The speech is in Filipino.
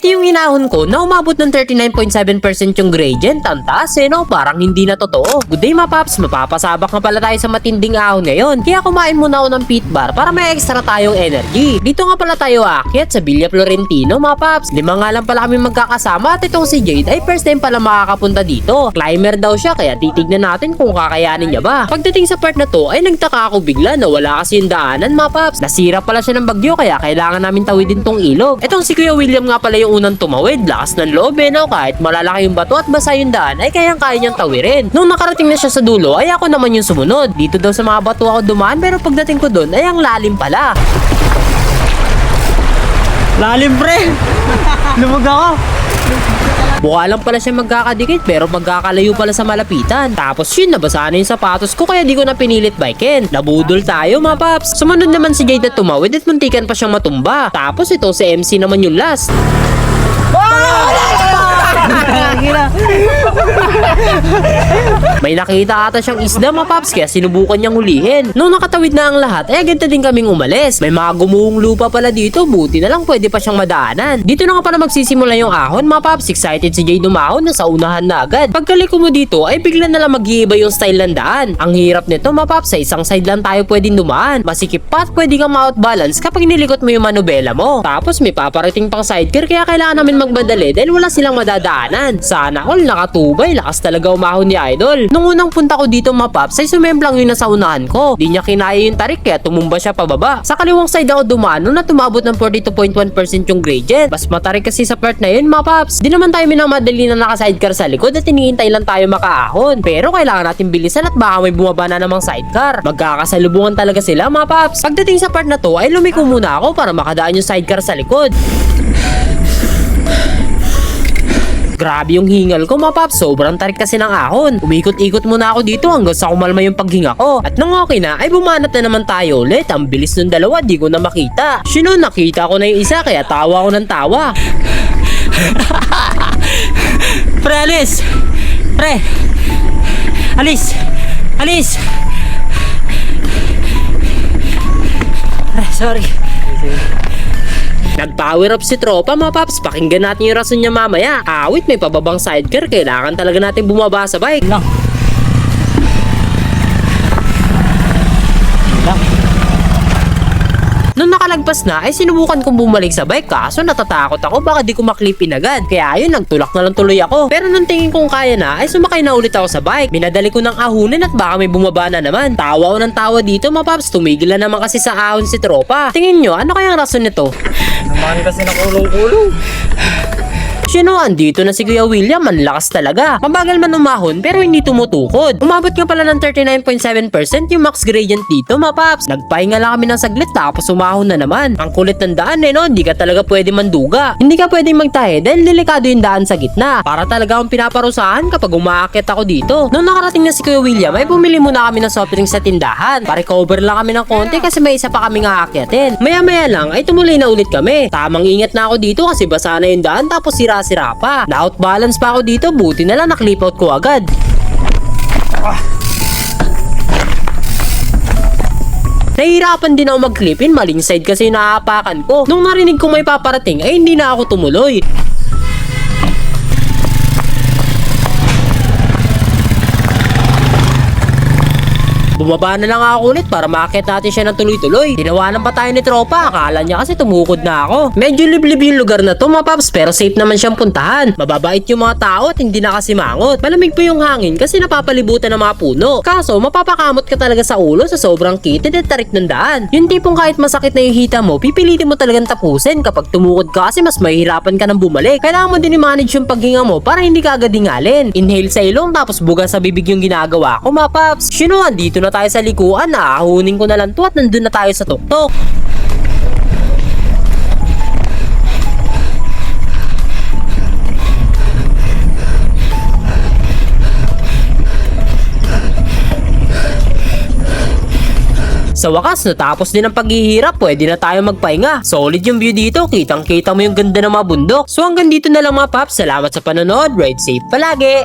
ito yung hinahon ko na umabot ng 39.7% yung gradient. Ang taas no? Parang hindi na totoo. Good day mga paps, mapapasabak na pala tayo sa matinding ahon ngayon. Kaya kumain muna ako ng peat bar para may extra tayong energy. Dito nga pala tayo aakyat sa Villa Florentino mga paps. 5 nga lang pala kami magkakasama at itong si Jade ay first time pala makakapunta dito. Climber daw siya kaya titignan natin kung kakayanin niya ba. Pagdating sa part na to ay nagtaka ako bigla na wala kasi yung daanan mga paps. Nasira pala siya ng bagyo kaya kailangan namin tawidin tong ilog. Itong si Kuya William nga pala yung unang tumawid. Lakas ng loob no? Kahit malalaki yung bato at basa yung daan ay kayang-kaya niyang tawirin. Nung nakarating na siya sa dulo ay ako naman yung sumunod. Dito daw sa mga bato ako dumaan pero pagdating ko doon ay ang lalim pala. Lalim pre! Lumog ako! Mukha lang pala siya magkakadikit pero magkakalayo pala sa malapitan. Tapos yun, nabasa na yung sapatos ko kaya di ko na pinilit biken. Nabudol tayo mga paps. Sumunod naman si Jade at tumawid at muntikan pa siyang matumba. Tapos ito si MC naman yung last. May nakita ata siyang isda mga paps kaya sinubukan niyang hulihin. Nung nakatawid na ang lahat ay agad na din kaming umalis. May mga gumuhong lupa pala dito, buti na lang pwede pa siyang madaanan. Dito na nga pala magsisimula yung ahon mga paps. Excited si Jay dumahon na sa unahan na agad. Pagkaliko mo dito ay bigla na lang mag-iiba yung style ng daan. Ang hirap nito mga paps, sa isang side lang tayo pwedeng dumaan. Masikip pa at pwede kang ma-outbalance kapag nilikot mo yung manubela mo. Tapos may paparating pang sidecar kaya kailangan namin magmadali dahil wala silang madadaanan. Sana all nakatubay, lakas talaga umahon ni Idol. Nung unang punta ko dito mga paps ay sumemplang yun na sa unahan ko. Di niya kinaya yung tarik kaya tumumba siya pababa. Sa kaliwang side ako dumaan nung natumabot ng 42.1% yung gradient. Mas matarik kasi sa part na yun mga paps. Di naman tayo minamadali na naka-sidecar sa likod at hinihintay lang tayo makaahon. Pero kailangan natin bilisan at baka may bumaba na namang sidecar. Magkakasalubungan talaga sila mga paps. Pagdating sa part na to ay lumiko muna ako para makadaan yung sidecar sa likod. Grabe yung hingal ko mga paps, sobrang tarik kasi ng ahon. Umikot-ikot muna ako dito hanggang sa kumalma yung paghinga ko. At nung okay na, ay bumanat na naman tayo ulit. Ang bilis ng dalawa, di ko na makita. Sino, nakita ko na yung isa kaya tawa ko ng tawa. Pre, alis! Pre! Alis! Alis! Pre, sorry. Nag-power up si tropa mga paps. Pakinggan natin yung rason niya mamaya. Awit, may pababang sidecar. Kailangan talaga natin bumaba sa bike. Lang. Nung nakalagpas na ay sinubukan kong bumalik sa bike kaso natatakot ako baka di ko maklipin agad. Kaya ayun, nagtulak na lang tuloy ako. Pero nung tingin kong kaya na ay sumakay na ulit ako sa bike. Minadali ko ng ahunin at baka may bumaba na naman. Tawa ko ng tawa dito mga paps. Tumigil na naman kasi sa ahon si tropa. Tingin nyo, ano kayang rason nito? Naman kasi nakulong-kulong. Sino, andito na si Kuya William, ang lakas talaga. Mabagal man umahon pero hindi tumutukod. Umabot nga pala ng 39.7% yung max gradient dito mga paps. Nagpahinga lang kami ng saglit tapos umahon na naman. Ang kulit ng daan no, hindi ka talaga pwede manduga. Hindi ka pwede magtahe dahil delikado yung daan sa gitna. Para talaga akong pinaparusahan kapag umaakit ako dito. Nung nakarating na si Kuya William ay bumili muna kami ng soft drinks sa tindahan. Pa-recover lang kami ng konti kasi may isa pa kaming aakyatin. Maya-maya lang ay tumuloy na ulit kami. Tamang ingat na ako dito kasi basa na yung daan tapos sira pa. Na-outbalance pa ako dito, buti na lang na-clip out ko agad. Nahihirapan din ako mag-clipin, maling side kasi naaapakan ko. Nung narinig kong may paparating ay hindi na ako tumuloy. Bumaba na lang ako ulit para makakit natin siya ng tuloy-tuloy. Tinawanan pa tayo ni tropa, akala niya kasi tumukod na ako. Medyo liblib yung lugar na to mga paps pero safe naman siyang puntahan. Mababait yung mga tao at hindi na kasi mangot. Malamig po yung hangin kasi napapalibutan ng mga puno. Kaso mapapakamot ka talaga sa ulo sa sobrang kitid at tarik ng daan. Yung tipong kahit masakit na yung hita mo, pipilitin mo talagang tapusin kapag tumukod ka kasi mas mahihirapan ka ng bumalik. Kailangan mo din i-manage yung paghinga mo para hindi ka agad hingalin. Inhale sa ilong tapos buga sa bibig yung ginagawa ko mga paps. Sino, andito na tayo sa likuan, aahunin ko na lang to at nandun na tayo sa tuktok. Sa wakas, natapos din ang paghihirap, pwede na tayo magpahinga. Solid yung view dito, kitang kita mo yung ganda ng mga bundok. So hanggang dito na lang mga paps, salamat sa panonood, ride safe palagi!